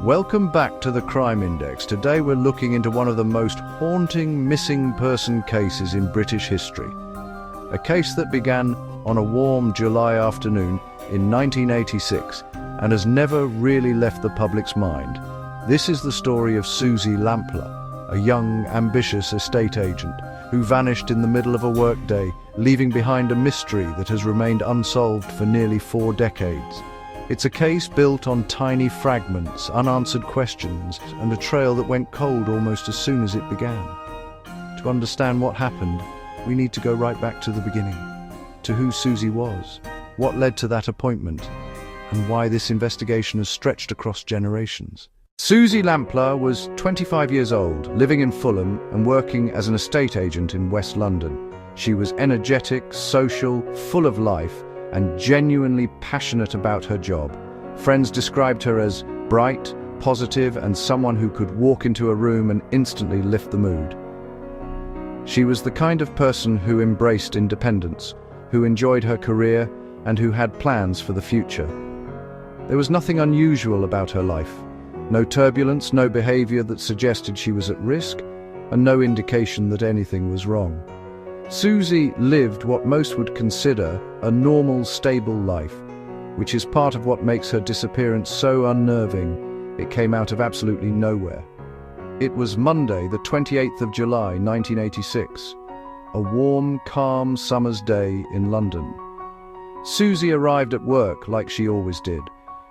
Welcome back to the Crime Index. Today we're looking into one of the most haunting missing person cases in British history. A case that began on a warm July afternoon in 1986 and has never really left the public's mind. This is the story of Suzy Lamplugh, a young, ambitious estate agent who vanished in the middle of a workday, leaving behind a mystery that has remained unsolved for nearly 4 decades. It's a case built on tiny fragments, unanswered questions, and a trail that went cold almost as soon as it began. To understand what happened, we need to go right back to the beginning, to who Suzy was, what led to that appointment, and why this investigation has stretched across generations. Suzy Lamplugh was 25 years old, living in Fulham and working as an estate agent in West London. She was energetic, social, full of life, and genuinely passionate about her job. Friends described her as bright, positive, and someone who could walk into a room and instantly lift the mood. She was the kind of person who embraced independence, who enjoyed her career, and who had plans for the future. There was nothing unusual about her life. No turbulence, no behavior that suggested she was at risk, and no indication that anything was wrong. Suzy lived what most would consider a normal, stable life, which is part of what makes her disappearance so unnerving. It came out of absolutely nowhere. It was Monday, the 28th of July, 1986, a warm, calm summer's day in London. Suzy arrived at work like she always did.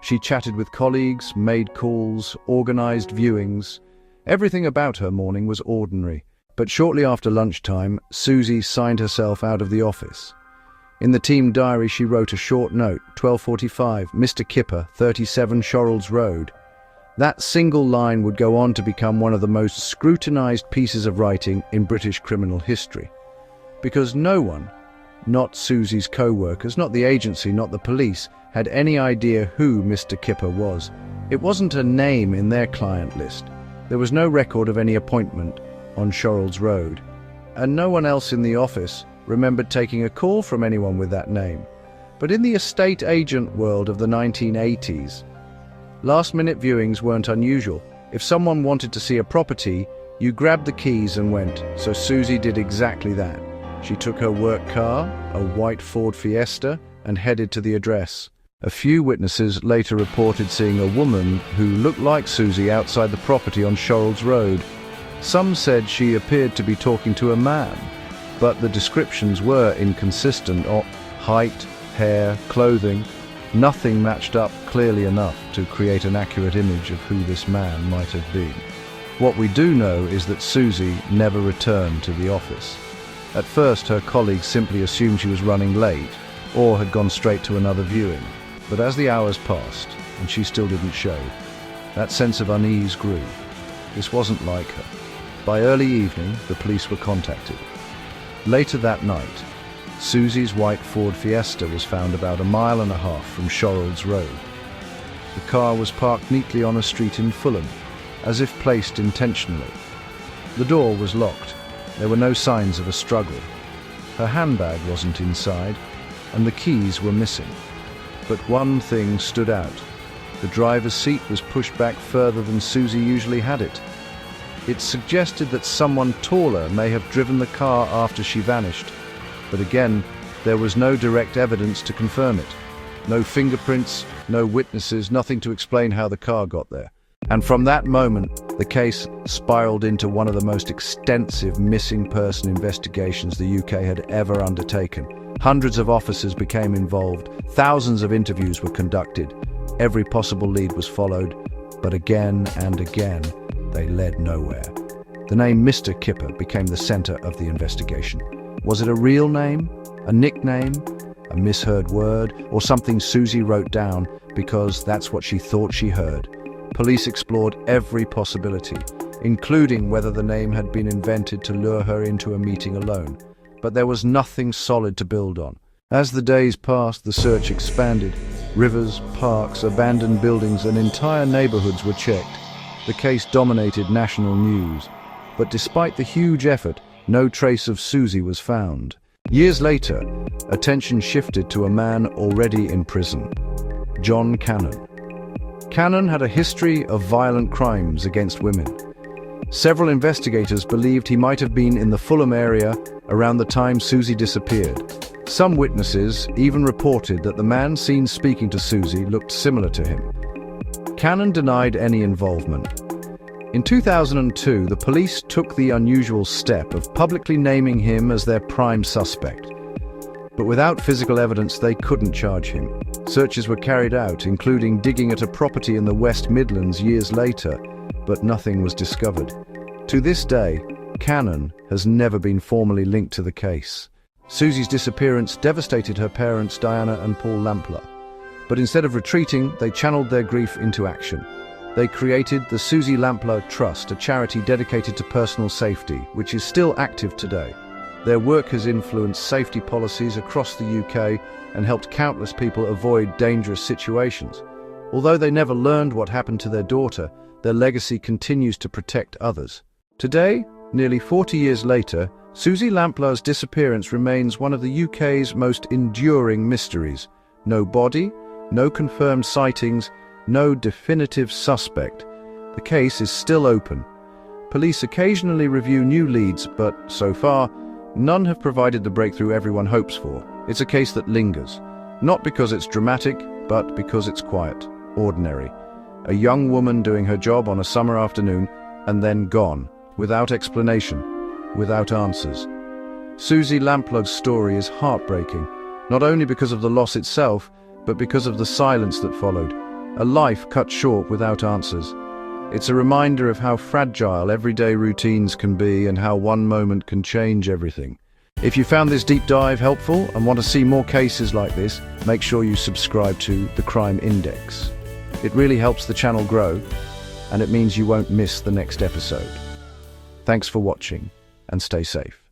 She chatted with colleagues, made calls, organized viewings. Everything about her morning was ordinary. But shortly after lunchtime, Suzy signed herself out of the office. In the team diary, she wrote a short note, 12:45, Mr. Kipper, 37 Shorrolds Road. That single line would go on to become one of the most scrutinized pieces of writing in British criminal history. Because no one, not Suzy's co-workers, not the agency, not the police, had any idea who Mr. Kipper was. It wasn't a name in their client list. There was no record of any appointment on Shorrolds Road, and no one else in the office remembered taking a call from anyone with that name. But in the estate agent world of the 1980s, last-minute viewings weren't unusual. If someone wanted to see a property, you grabbed the keys and went. So Suzy did exactly that. She took her work car, a white Ford Fiesta, and headed to the address. A few witnesses later reported seeing a woman who looked like Suzy outside the property on Shorrolds Road. Some said she appeared to be talking to a man, but the descriptions were inconsistent of height, hair, clothing. Nothing matched up clearly enough to create an accurate image of who this man might have been. What we do know is that Suzy never returned to the office. At first, her colleagues simply assumed she was running late or had gone straight to another viewing. But as the hours passed and she still didn't show, that sense of unease grew. This wasn't like her. By early evening, the police were contacted. Later that night, Suzy's white Ford Fiesta was found about 1.5 miles from Shorrolds Road. The car was parked neatly on a street in Fulham, as if placed intentionally. The door was locked. There were no signs of a struggle. Her handbag wasn't inside, and the keys were missing. But one thing stood out. The driver's seat was pushed back further than Suzy usually had it. It suggested that someone taller may have driven the car after she vanished. But again, there was no direct evidence to confirm it. No fingerprints, no witnesses, nothing to explain how the car got there. And from that moment, the case spiraled into one of the most extensive missing person investigations the UK had ever undertaken. Hundreds of officers became involved, thousands of interviews were conducted, every possible lead was followed, but again and again, they led nowhere. The name Mr. Kipper became the center of the investigation. Was it a real name, a nickname, a misheard word, or something Suzy wrote down because that's what she thought she heard? Police explored every possibility, including whether the name had been invented to lure her into a meeting alone. But there was nothing solid to build on. As the days passed, the search expanded. Rivers, parks, abandoned buildings, and entire neighborhoods were checked. The case dominated national news. But despite the huge effort, no trace of Suzy was found. Years later, attention shifted to a man already in prison, John Cannon. Cannon had a history of violent crimes against women. Several investigators believed he might have been in the Fulham area around the time Suzy disappeared. Some witnesses even reported that the man seen speaking to Suzy looked similar to him. Cannon denied any involvement. In 2002, the police took the unusual step of publicly naming him as their prime suspect. But without physical evidence, they couldn't charge him. Searches were carried out, including digging at a property in the West Midlands years later, but nothing was discovered. To this day, Cannon has never been formally linked to the case. Suzy's disappearance devastated her parents, Diana and Paul Lamplugh. But instead of retreating, they channeled their grief into action. They created the Suzy Lamplugh Trust, a charity dedicated to personal safety, which is still active today. Their work has influenced safety policies across the UK and helped countless people avoid dangerous situations. Although they never learned what happened to their daughter, their legacy continues to protect others. Today, nearly 40 years later, Suzy Lamplugh's disappearance remains one of the UK's most enduring mysteries. No body, no confirmed sightings, no definitive suspect. The case is still open. Police occasionally review new leads, but so far, none have provided the breakthrough everyone hopes for. It's a case that lingers, not because it's dramatic, but because it's quiet, ordinary. A young woman doing her job on a summer afternoon and then gone, without explanation, without answers. Suzy Lamplugh's story is heartbreaking, not only because of the loss itself, but because of the silence that followed. A life cut short without answers. It's a reminder of how fragile everyday routines can be and how one moment can change everything. If you found this deep dive helpful and want to see more cases like this, make sure you subscribe to the Crime Index. It really helps the channel grow, and it means you won't miss the next episode. Thanks for watching, and stay safe.